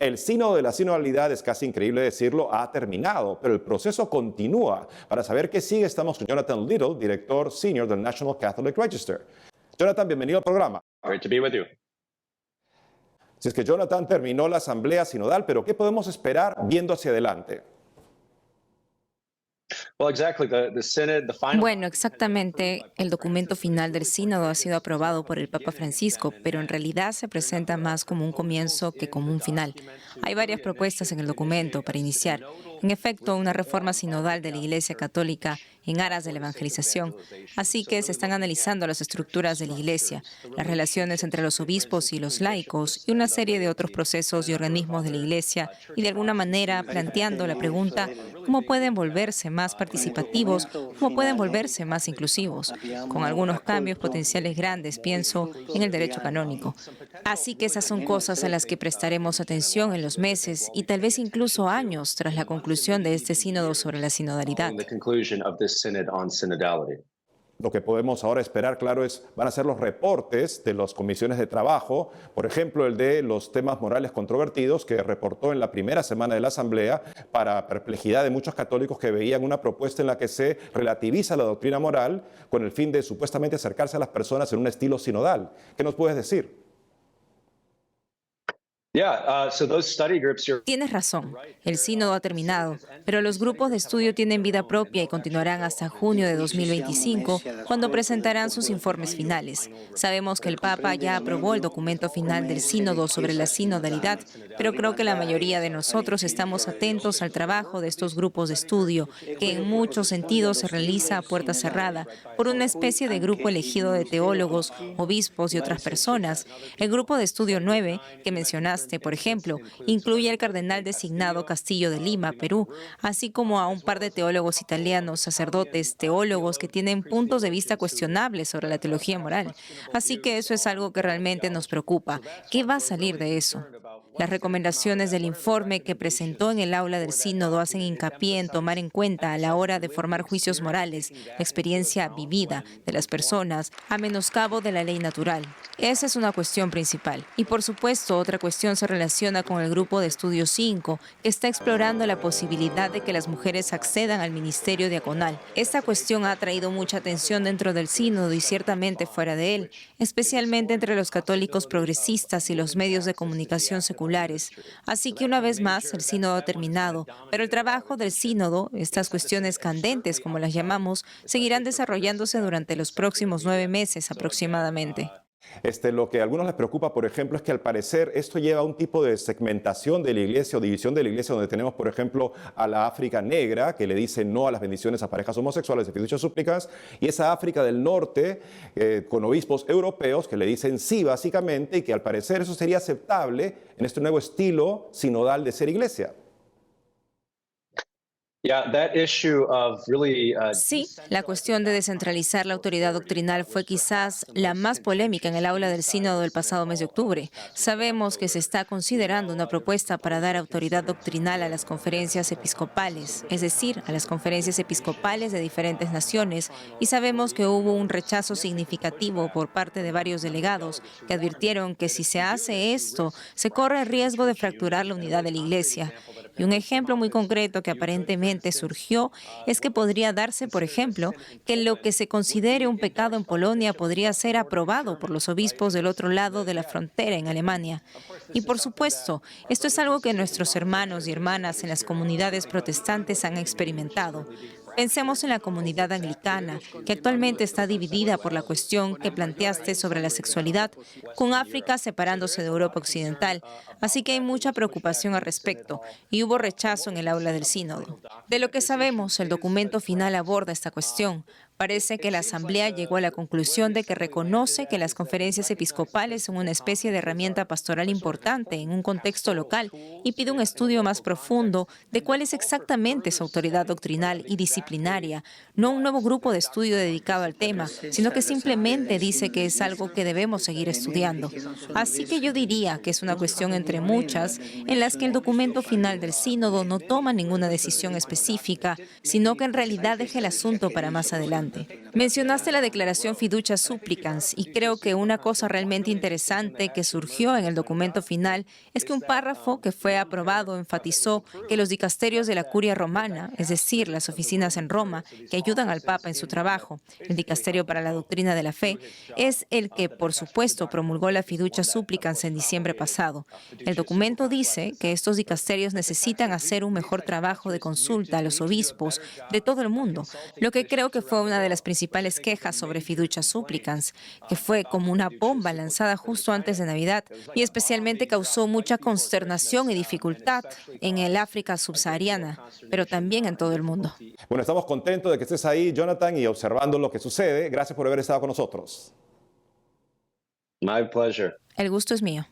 El sínodo de la sinodalidad, es casi increíble decirlo, ha terminado, pero el proceso continúa. Para saber qué sigue, estamos con Jonathan Little, director senior del National Catholic Register. Jonathan, bienvenido al programa. Great to be with you. Si es que Jonathan terminó la asamblea sinodal, pero ¿qué podemos esperar viendo hacia adelante? Bueno, exactamente, el documento final del sínodo ha sido aprobado por el Papa Francisco, pero en realidad se presenta más como un comienzo que como un final. Hay varias propuestas en el documento para iniciar. En efecto, una reforma sinodal de la Iglesia Católica en aras de la evangelización. Así que se están analizando las estructuras de la Iglesia, las relaciones entre los obispos y los laicos y una serie de otros procesos y organismos de la Iglesia y de alguna manera planteando la pregunta cómo pueden volverse más participativos, cómo pueden volverse más inclusivos, con algunos cambios potenciales grandes, pienso, en el derecho canónico. Así que esas son cosas a las que prestaremos atención en los meses y tal vez incluso años tras la conclusión de este sínodo sobre la sinodalidad. Lo que podemos ahora esperar, claro, van a ser los reportes de las comisiones de trabajo, por ejemplo, el de los temas morales controvertidos que reportó en la primera semana de la Asamblea para perplejidad de muchos católicos que veían una propuesta en la que se relativiza la doctrina moral con el fin de supuestamente acercarse a las personas en un estilo sinodal. ¿Qué nos puedes decir? Tienes razón, el sínodo ha terminado, pero los grupos de estudio tienen vida propia y continuarán hasta junio de 2025, cuando presentarán sus informes finales. Sabemos que el Papa ya aprobó el documento final del sínodo sobre la sinodalidad, pero creo que la mayoría de nosotros estamos atentos al trabajo de estos grupos de estudio, que en muchos sentidos se realiza a puerta cerrada por una especie de grupo elegido de teólogos, obispos y otras personas. El grupo de estudio 9, que mencionaste, por ejemplo, incluye al cardenal designado Castillo de Lima, Perú, así como a un par de teólogos italianos, sacerdotes, teólogos que tienen puntos de vista cuestionables sobre la teología moral. Así que eso es algo que realmente nos preocupa. ¿Qué va a salir de eso? Las recomendaciones del informe que presentó en el aula del sínodo hacen hincapié en tomar en cuenta a la hora de formar juicios morales la experiencia vivida de las personas a menoscabo de la ley natural. Esa es una cuestión principal. Y por supuesto, otra cuestión se relaciona con el grupo de estudio 5, que está explorando la posibilidad de que las mujeres accedan al ministerio diaconal. Esta cuestión ha atraído mucha atención dentro del sínodo y ciertamente fuera de él, especialmente entre los católicos progresistas y los medios de comunicación seculares. Así que una vez más, el sínodo ha terminado, pero el trabajo del sínodo, estas cuestiones candentes como las llamamos, seguirán desarrollándose durante los próximos 9 meses aproximadamente. Lo que a algunos les preocupa, por ejemplo, es que al parecer esto lleva a un tipo de segmentación de la iglesia o división de la iglesia, donde tenemos, por ejemplo, a la África negra, que le dice no a las bendiciones a parejas homosexuales de fiducia súplicas, y esa África del norte, con obispos europeos, que le dicen sí, básicamente, y que al parecer eso sería aceptable en este nuevo estilo sinodal de ser iglesia. Sí, la cuestión de descentralizar la autoridad doctrinal fue quizás la más polémica en el aula del sínodo del pasado mes de octubre. Sabemos que se está considerando una propuesta para dar autoridad doctrinal a las conferencias episcopales, es decir, a las conferencias episcopales de diferentes naciones, y sabemos que hubo un rechazo significativo por parte de varios delegados que advirtieron que si se hace esto, se corre el riesgo de fracturar la unidad de la Iglesia. Y un ejemplo muy concreto que aparentemente surgió es que podría darse, por ejemplo, que lo que se considere un pecado en Polonia podría ser aprobado por los obispos del otro lado de la frontera en Alemania. Y por supuesto, esto es algo que nuestros hermanos y hermanas en las comunidades protestantes han experimentado. Pensemos en la comunidad anglicana, que actualmente está dividida por la cuestión que planteaste sobre la sexualidad, con África separándose de Europa Occidental. Así que hay mucha preocupación al respecto y hubo rechazo en el aula del sínodo. De lo que sabemos, el documento final aborda esta cuestión. Parece que la Asamblea llegó a la conclusión de que reconoce que las conferencias episcopales son una especie de herramienta pastoral importante en un contexto local y pide un estudio más profundo de cuál es exactamente su autoridad doctrinal y disciplinaria, no un nuevo grupo de estudio dedicado al tema, sino que simplemente dice que es algo que debemos seguir estudiando. Así que yo diría que es una cuestión entre muchas en las que el documento final del sínodo no toma ninguna decisión específica, sino que en realidad deja el asunto para más adelante. importante. Mencionaste la declaración Fiducia Supplicans y creo que una cosa realmente interesante que surgió en el documento final es que un párrafo que fue aprobado enfatizó que los dicasterios de la Curia Romana, es decir, las oficinas en Roma que ayudan al Papa en su trabajo, el dicasterio para la doctrina de la fe, es el que, por supuesto, promulgó la Fiducia Supplicans en diciembre pasado. El documento dice que estos dicasterios necesitan hacer un mejor trabajo de consulta a los obispos de todo el mundo, lo que creo que fue una de las principales quejas sobre Fiducia Supplicans, que fue como una bomba lanzada justo antes de Navidad y especialmente causó mucha consternación y dificultad en el África subsahariana, pero también en todo el mundo. Bueno, estamos contentos de que estés ahí, Jonathan, y observando lo que sucede. Gracias por haber estado con nosotros. My pleasure. El gusto es mío.